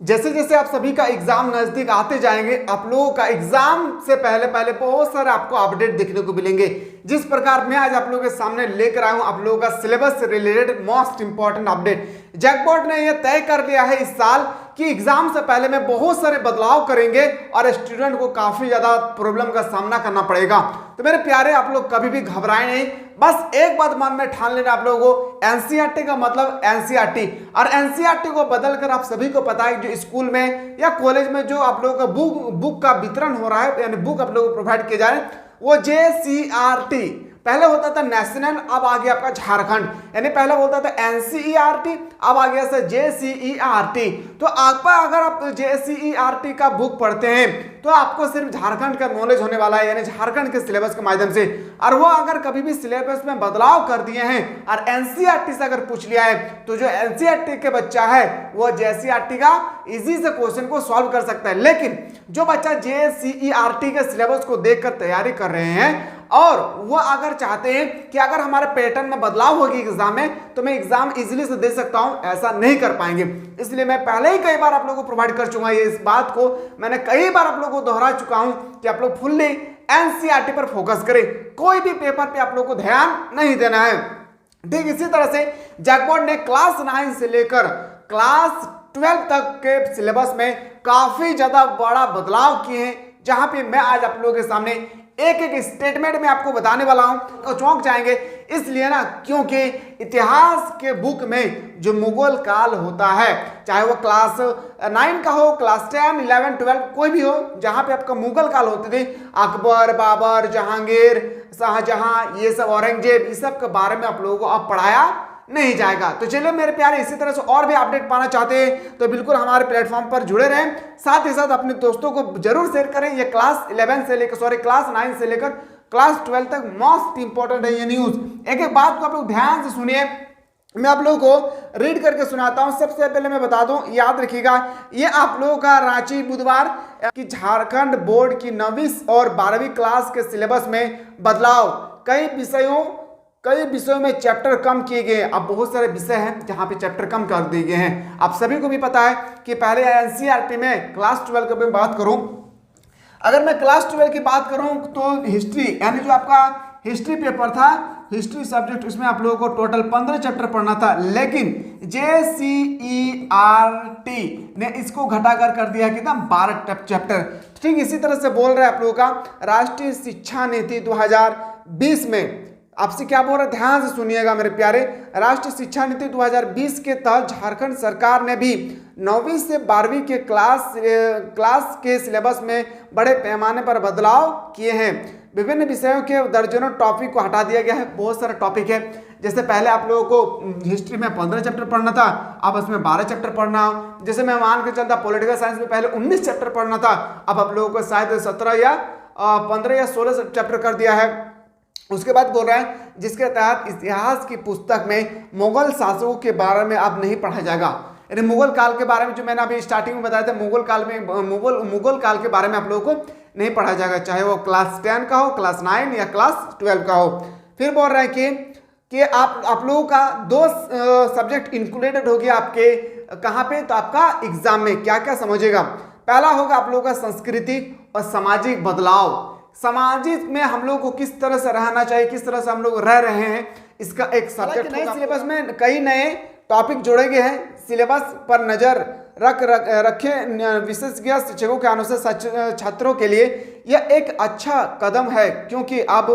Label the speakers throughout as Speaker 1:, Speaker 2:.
Speaker 1: जैसे जैसे आप सभी का एग्जाम नजदीक आते जाएंगे, आप लोगों का एग्जाम से पहले पहले बहुत सारे आपको अपडेट देखने को मिलेंगे। जिस प्रकार मैं आज आप लोगों के सामने लेकर आया हूं आप लोगों का सिलेबस से related most important update. Jackpot ने यह तय कर लिया है इस साल कि एग्जाम से पहले में बहुत सारे बदलाव करेंगे और स्टूडेंट को काफी ज्यादा प्रॉब्लम का सामना करना पड़ेगा। तो मेरे प्यारे, आप लोग कभी भी घबराए नहीं, बस एक बात मन में ठान लेना आप लोगों को, एनसीईआरटी का मतलब एनसीईआरटी, और एनसीईआरटी को बदलकर आप सभी को पता है जो स्कूल में या कॉलेज में जो आप लोगों का बुक का वितरण हो रहा है, यानी बुक आप लोगों को प्रोवाइड किए जा रहे हैं, वो जेसीईआरटी, पहले होता था नेशनल, अब आ गया आपका झारखंड, यानी पहले बोलता था एनसीईआरटी, अब आ गया सर जेसीईआरटी। तो आपका अगर आप जेसीईआरटी का बुक पढ़ते हैं तो आपको सिर्फ झारखंड का नॉलेज होने वाला है, यानी झारखंड के सिलेबस के माध्यम से। और वो अगर कभी भी सिलेबस में बदलाव कर दिए हैं और एनसीईआरटी से अगर पूछ लिया है तो जो एनसीईआरटी के बच्चा है वो जेसीईआरटी का इजी से क्वेश्चन को सॉल्व कर सकता है। लेकिन जो बच्चा जेसीईआरटी के सिलेबस को देखकर तैयारी कर रहे हैं और वो अगर चाहते हैं कि अगर हमारे पैटर्न में बदलाव होगी एग्जाम में तो मैं एग्जाम इजीली से दे सकता हूं, ऐसा नहीं कर पाएंगे। इसलिए मैं पहले ही कई बार आप लोगों को प्रोवाइड कर चुका हूं, इस बात को मैंने कई बार आप लोगों को दोहरा चुका हूं कि आप लोग फुल्ली एनसीईआरटी पर फोकस करें, कोई भी पेपर पे आप लोग को ध्यान नहीं देना है। ठीक इसी तरह से जैकपॉट ने क्लास 9 से लेकर क्लास 12 तक के सिलेबस में काफी ज्यादा बड़ा बदलाव किए हैं, जहां पे मैं आज आप लोगों के सामने एक एक स्टेटमेंट में आपको बताने वाला हूं तो चौंक जाएंगे। इसलिए ना, क्योंकि इतिहास के बुक में जो मुगल काल होता है, चाहे वो क्लास 9 का हो, क्लास 10, 11, 12 कोई भी हो, जहां पे आपका मुगल काल होते थे, अकबर, बाबर, जहांगीर, शाहजहां, ये सब औरंगजेब, इस सब के बारे में आप लोगों को अब पढ़ाया नहीं जाएगा। तो चलिए मेरे प्यारे, इसी तरह से और भी अपडेट पाना चाहते हैं तो बिल्कुल हमारे प्लेटफॉर्म पर जुड़े रहें, साथ ही साथ अपने दोस्तों को जरूर शेयर करें। ये क्लास 11 से लेकर क्लास 9 से लेकर क्लास 12 तक मोस्ट इंपॉर्टेंट है ये न्यूज। एक एक बात को आप लोग ध्यान से सुनिए, मैं आप लोगों को रीड करके सुनाता हूं। सबसे पहले मैं बता दूं, याद रखिएगा, ये आप लोगों का रांची बुधवार की झारखंड बोर्ड की 9वीं और 12वीं क्लास के सिलेबस में बदलाव, कई विषयों में चैप्टर कम किए गए। अब बहुत सारे विषय हैं जहां पे चैप्टर कम कर दिए गए हैं। आप सभी को भी पता है कि पहले एनसीईआरटी में क्लास 12 की बात करूं, अगर मैं क्लास 12 की बात करूं तो हिस्ट्री, यानी जो आपका हिस्ट्री पेपर था, हिस्ट्री सब्जेक्ट, उसमें आप लोगों को टोटल 15 चैप्टर पढ़ना था। लेकिन जेसीईआरटी ने इसको घटाकर कर दिया कितना, 12 चैप्टर। ठीक इसी तरह से बोल रहे हैं आप लोगों का राष्ट्रीय शिक्षा नीति 2020 में, आपसे क्या बोल रहा है, ध्यान से सुनिएगा मेरे प्यारे। राष्ट्रीय शिक्षा नीति 2020 के तहत झारखंड सरकार ने भी 9वीं से 12वीं के क्लास के सिलेबस में बड़े पैमाने पर बदलाव किए हैं। विभिन्न विषयों के दर्जनों टॉपिक को हटा दिया गया है। बहुत सारा टॉपिक है, जैसे पहले आप लोगों को हिस्ट्री में 15 चैप्टर पढ़ना था, अब उसमें 12 चैप्टर पढ़ना। जैसे मैं मान के चलता पॉलिटिकल साइंस में पहले 19 चैप्टर पढ़ना था, अब आप लोगों को शायद 17 या 15 या 16 चैप्टर कर दिया है। उसके बाद बोल रहा है जिसके तहत इतिहास की पुस्तक में मुगल शासकों के बारे में अब नहीं पढ़ा जाएगा, यानी मुगल काल के बारे में, जो मैंने अभी स्टार्टिंग में बताया था, मुगल काल के बारे में आप लोगों को नहीं पढ़ा जाएगा, चाहे वो क्लास 10 का हो, क्लास 9 या क्लास 12 का हो। फिर बोल रहा है कि आप लोगों का 2 सब्जेक्ट इंक्लूडेड हो गया आपके कहाँ पे, तो आपका एग्जाम में क्या क्या समझेगा। पहला होगा आप लोगों का संस्कृति और सामाजिक बदलाव, सामाजिक में हम लोग को किस तरह से रहना चाहिए, किस तरह से हम लोग रह रहे हैं, इसका एक सब्जेक्ट। नए सिलेबस में कई नए टॉपिक जोड़े गए हैं। सिलेबस पर नजर रखे विशेषज्ञ शिक्षकों के अनुसार छात्रों के लिए यह एक अच्छा कदम है, क्योंकि अब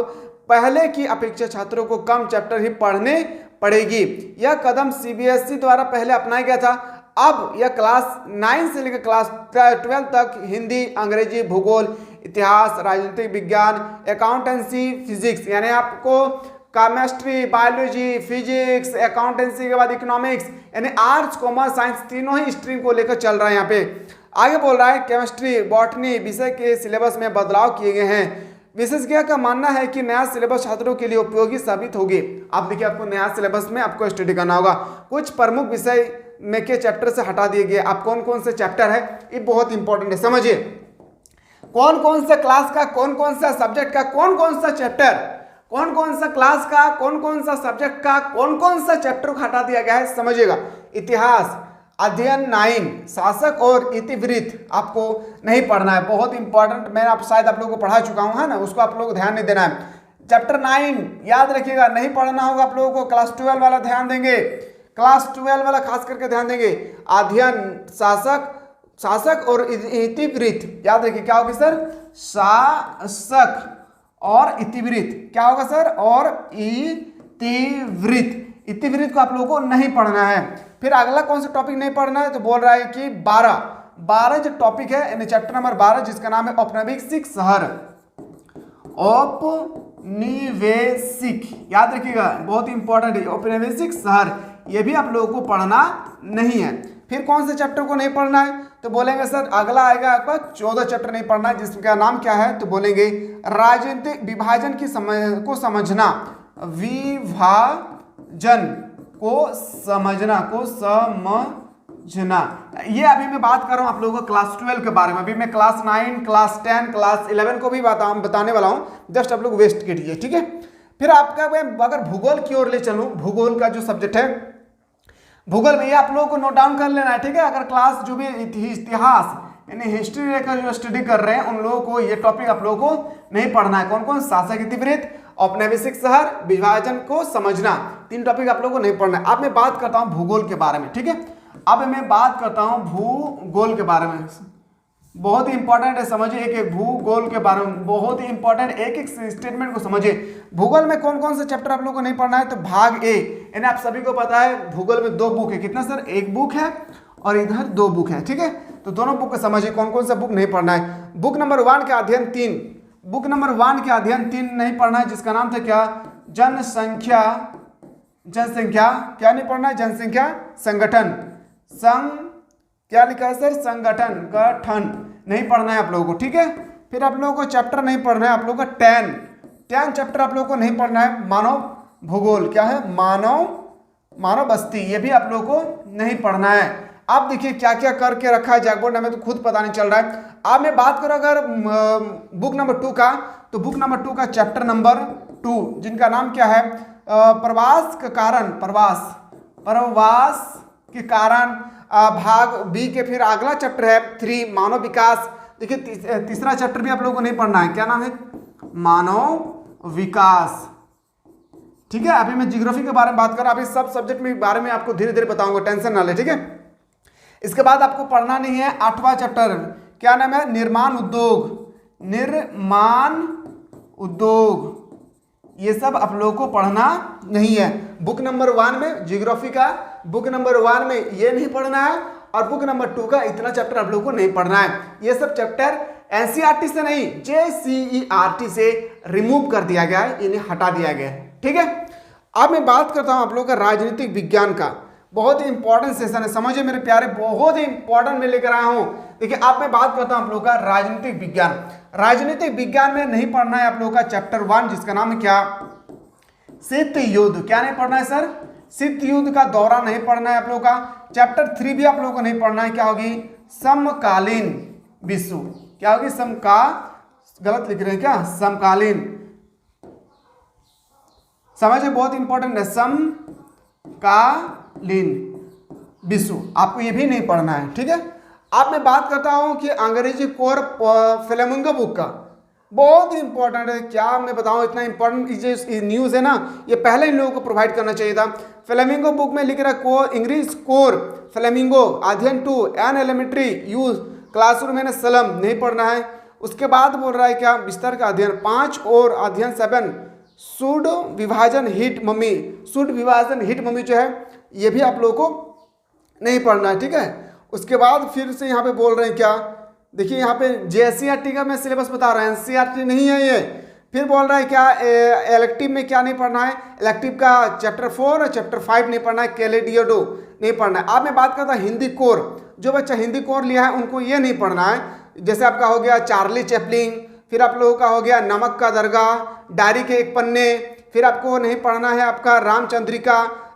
Speaker 1: पहले की अपेक्षा छात्रों को कम चैप्टर ही पढ़ने पड़ेगी। यह कदम सीबीएसई द्वारा पहले अपनाया गया था। अब यह क्लास 9 से लेकर क्लास 12 तक हिंदी, अंग्रेजी, भूगोल, इतिहास, राजनीतिक विज्ञान, अकाउंटेंसी, फिजिक्स, यानी आपको केमिस्ट्री, बायोलॉजी, फिजिक्स, अकाउंटेंसी के बाद इकोनॉमिक्स, यानी आर्ट्स, कॉमर्स, साइंस तीनों ही स्ट्रीम को लेकर चल रहा है। यहाँ पे आगे बोल रहा है केमिस्ट्री, बॉटनी विषय के सिलेबस में बदलाव किए गए हैं। विशेषज्ञ का मानना है कि नया सिलेबस छात्रों के लिए उपयोगी साबित होगी। आप देखिए, आपको नया सिलेबस में आपको स्टडी करना होगा। कुछ प्रमुख विषय में के चैप्टर से हटा दिए गए। आप कौन कौन से चैप्टर है, ये बहुत इंपॉर्टेंट है, समझिए। कौन कौन सा क्लास का, कौन कौन सा सब्जेक्ट का, कौन कौन सा चैप्टर, कौन कौन सा क्लास का, कौन कौन सा सब्जेक्ट का, कौन कौन सा चैप्टर को हटा दिया गया है, समझिएगा। इतिहास, अध्ययन 9 शासक और इतिवृत्त आपको नहीं पढ़ना है, बहुत इंपॉर्टेंट। मैं आप शायद आप लोगों को पढ़ा चुका हूँ, है ना, उसको आप लोगों को ध्यान नहीं देना है। चैप्टर 9 याद रखिएगा, नहीं पढ़ना होगा आप लोगों को। क्लास 12 वाला ध्यान देंगे, क्लास 12 वाला खास करके ध्यान देंगे। अध्ययन शासक और इतिवृत्त याद रखिए, क्या होगी सर? शासक और इतिवृत्त, क्या होगा सर? और इतिवृत्त। इतिवृत्त को आप लोगों को नहीं पढ़ना है। फिर अगला कौन सा टॉपिक नहीं पढ़ना है? तो बोल रहा है कि 12 जो टॉपिक है यानी चैप्टर नंबर 12 जिसका नाम है औपनिवेशिक शहर। औपनिवेशिक याद रखिएगा, बहुत इंपॉर्टेंट है औपनिवेशिक शहर, ये भी आप लोगों को पढ़ना नहीं है। फिर कौन से चैप्टर को नहीं पढ़ना है? तो बोलेंगे सर अगला आएगा आपका 14 चैप्टर नहीं पढ़ना है, जिसका नाम क्या है? तो बोलेंगे राजनीतिक विभाजन को समझना, विभाजन को समझना। ये अभी मैं बात कर रहा हूँ आप लोगों को क्लास 12 के बारे में। अभी मैं क्लास 9, क्लास 10, क्लास 11 को भी बताने वाला हूँ, जस्ट आप लोग वेस्ट कीजिए, ठीक है। फिर आपका अगर भूगोल की ओर ले चलूँ, भूगोल का जो सब्जेक्ट है, भूगोल में ये आप लोगों को नोट डाउन कर लेना है, ठीक है। अगर क्लास जो भी इतिहास यानी हिस्ट्री लेकर जो स्टडी कर रहे हैं उन लोगों को ये टॉपिक आप लोगों को नहीं पढ़ना है। कौन कौन? शासक इतिवृत्त, औपनिवेशिक शहर, विभाजन को समझना, 3 टॉपिक आप लोगों को नहीं पढ़ना है। अब मैं बात करता हूँ भूगोल के बारे में, ठीक है। अब मैं बात करता हूँ भूगोल के बारे में, बहुत ही इंपॉर्टेंट है, समझिए। एक भूगोल के बारे में बहुत ही इंपॉर्टेंट, एक एक स्टेटमेंट को समझिए। भूगोल में कौन कौन से चैप्टर आप लोगों को नहीं पढ़ना है? तो भाग ए, यानी आप सभी को पता है भूगोल में 2 बुक है। कितना सर? 1 बुक है और इधर 2 बुक है, ठीक है। तो दोनों बुक को समझिए कौन कौन सा बुक नहीं पढ़ना है। बुक नंबर 1 के अध्ययन 3, बुक नंबर 1 के अध्ययन 3 नहीं पढ़ना है, जिसका नाम था क्या? जनसंख्या क्या नहीं पढ़ना है? जनसंख्या संगठन, क्या लिखा है सर? संगठन, गठन नहीं पढ़ना है आप लोगों को, ठीक है। फिर आप लोगों को चैप्टर नहीं पढ़ना है आप लोगों का 10 चैप्टर आप लोगों को नहीं पढ़ना है। मानव भूगोल, क्या है? मानव बस्ती, ये भी आप लोगों को नहीं पढ़ना है। आप देखिए क्या क्या करके रखा है जैकबोर्ड, हमें तो खुद पता नहीं चल रहा है। अब मैं बात करूं अगर बुक नंबर 2 का, तो बुक नंबर 2 का चैप्टर नंबर 2 जिनका नाम क्या है? प्रवास के कारण, भाग बी के फिर अगला चैप्टर है 3 मानव विकास। देखिए तीसरा चैप्टर भी आप लोगों को नहीं पढ़ना है, क्या नाम है? मानव विकास, ठीक है। अभी मैं ज्योग्राफी के बारे में बात कर रहा हूं, अभी सब सब्जेक्ट में बारे में आपको धीरे धीरे बताऊंगा, टेंशन ना ले, ठीक है। इसके बाद आपको पढ़ना नहीं है 8वां चैप्टर, क्या नाम है? निर्माण उद्योग, ये सब आप लोगों को पढ़ना नहीं है। बुक नंबर 1 में ज्योग्राफी का, बुक नंबर 1 में ये नहीं पढ़ना है, और बुक नंबर 2 का इतना चैप्टर आप लोगों को नहीं पढ़ना है। ये सब चैप्टर एनसीईआरटी से नहीं, जेसीईआरटी से रिमूव कर दिया गया है, इन्हें हटा दिया गया है, ठीक है। अब मैं बात करता हूं आप लोगों का राजनीतिक विज्ञान का, बहुत ही इंपॉर्टेंट सेशन है, समझिए मेरे प्यारे, बहुत ही इंपॉर्टेंट मैं लेकर आया हूं। देखिए अब मैं बात करता हूं आप लोगों का राजनीतिक विज्ञान। राजनीतिक विज्ञान में नहीं पढ़ना है आप लोगों का चैप्टर 1 जिसका नाम है क्या? शीत युद्ध। क्या नहीं पढ़ना है सर? शीत युद्ध का दौरा नहीं पढ़ना है आप लोगों का। चैप्टर 3 भी आप लोगों को नहीं पढ़ना है, क्या होगी? समकालीन विश्व, क्या होगी? गलत लिख रहे हैं क्या? समकालीन, समझिए बहुत इंपॉर्टेंट है, समकालीन विश्व, आपको ये भी नहीं पढ़ना है, ठीक है। अब मैं बात करता हूं कि अंग्रेजी कोर फ्लेमिंगो बुक का, बहुत ही इंपॉर्टेंट है। क्या मैं बताऊं, इतना इंपॉर्टेंट न्यूज़ है ना, ये पहले इन लोगों को प्रोवाइड करना चाहिए था। फ्लेमिंगो बुक में लिख रहा है कोर, इंग्लिश कोर फ्लेमिंगो अध्ययन 2 एन एलिमेंट्री यूज क्लासरूम में सलम नहीं पढ़ना है। उसके बाद बोल रहा है क्या? विस्तार का अध्ययन 5 और अध्ययन 7 शुड विभाजन हिट मम्मी जो है ये भी आप लोगों को नहीं पढ़ना है, ठीक है। उसके बाद फिर से यहाँ पे बोल रहे हैं क्या? देखिए यहाँ पे जेएससीईआरटी का मैं सिलेबस बता रहा हूँ, एनसीईआरटी नहीं है ये। फिर बोल रहा है क्या? इलेक्टिव में क्या नहीं पढ़ना है? इलेक्टिव का चैप्टर 4 और चैप्टर 5 नहीं पढ़ना है, कैलेडियोडो नहीं पढ़ना है। अब मैं बात करता हूँ हिंदी कोर, जो बच्चा हिंदी कोर लिया है उनको ये नहीं पढ़ना है। जैसे आपका हो गया चार्ली चैपलिन, फिर आप लोगों का हो गया नमक का दरगाह, डायरी के 1 पन्ने, फिर आपको नहीं पढ़ना है आपका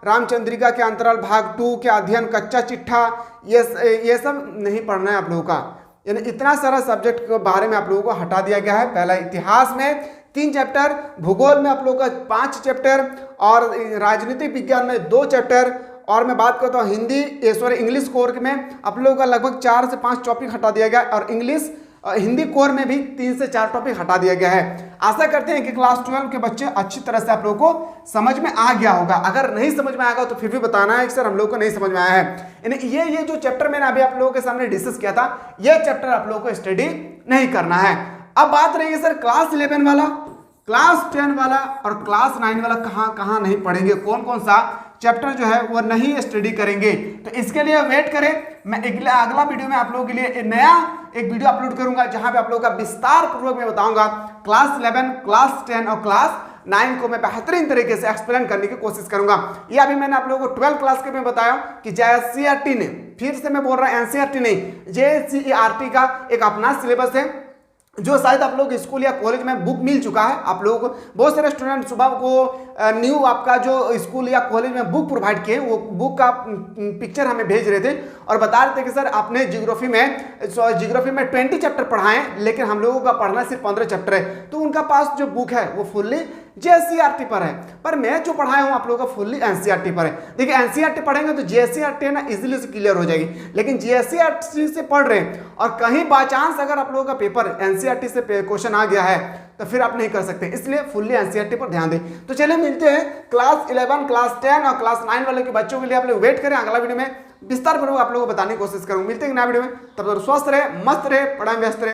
Speaker 1: रामचंद्रिका के अंतराल भाग 2 के अध्ययन कच्चा चिट्ठा, ये सब नहीं पढ़ना है आप लोगों का। यानी इतना सारा सब्जेक्ट के बारे में आप लोगों को हटा दिया गया है। पहला इतिहास में 3 चैप्टर, भूगोल में आप लोगों का 5 चैप्टर, और राजनीतिक विज्ञान में 2 चैप्टर, और मैं बात करता हूँ हिंदी सॉरी इंग्लिश कोर में आप लोगों का लगभग 4 से 5 टॉपिक हटा दिया गया और इंग्लिश हिंदी कोर में भी 3 से 4 टॉपिक हटा दिया गया है। आशा करते हैं कि क्लास 12 के बच्चे अच्छी तरह से आप लोगों को समझ में आ गया होगा। अगर नहीं समझ में आएगा तो फिर भी बताना है कि सर हम लोग को नहीं समझ में आया है। ये जो चैप्टर मैंने अभी आप लोगों के सामने डिस्कस किया था, ये चैप्टर आप लोगों को स्टडी नहीं करना है। अब बात रही सर क्लास 11 वाला, क्लास 10 वाला और क्लास 9 वाला कहाँ नहीं पढ़ेंगे, कौन कौन सा चैप्टर जो है वो नहीं स्टडी करेंगे। तो इसके लिए वेट करें, मैं अगला वीडियो में आप लोगों के लिए एक वीडियो अपलोड करूंगा जहां पे आप लोगों का विस्तार पूर्वक मैं बताऊंगा क्लास 11, क्लास 10 और क्लास 9 को मैं बेहतरीन तरीके से एक्सप्लेन करने की कोशिश करूंगा। ये अभी मैंने आप लोगों को 12 क्लास के में बताया कि JCERT ने, फिर से मैं बोल रहा हूं NCERT नहीं, JCERT का एक अपना सिलेबस है जो शायद आप लोग स्कूल या कॉलेज में बुक मिल चुका है। आप लोगों को बहुत सारे स्टूडेंट सुबह को न्यू आपका जो स्कूल या कॉलेज में बुक प्रोवाइड किए, वो बुक का पिक्चर हमें भेज रहे थे और बता रहे थे कि सर आपने ज्योग्राफी में 20 चैप्टर पढ़ाए लेकिन हम लोगों का पढ़ना सिर्फ 15 चैप्टर है। तो उनका पास जो बुक है वो फुल्ली JCERT पर है, पर मैं जो पढ़ाया हूँ आप लोगों का फुल्ली NCERT पर है। देखिए NCERT पढ़ेंगे तो JCERT ना इजीली से क्लियर हो जाएगी, लेकिन JCERT से पढ़ रहे हैं और कहीं बाय चांस अगर आप लोगों का पेपर NCERT से क्वेश्चन आ गया है तो फिर आप नहीं कर सकते, इसलिए फुल्ली NCERT पर ध्यान दें। तो चलिए मिलते हैं क्लास 11, क्लास 10 और क्लास 9 वाले के बच्चों के लिए। आप लोग वेट करें, अगला वीडियो में विस्तार पूर्वक आप लोगों को बताने की कोशिश करूंगा। मिलते हैं नया वीडियो में, तब तक स्वस्थ रहे, मस्त रहे, पढ़ाई में व्यस्त रहे।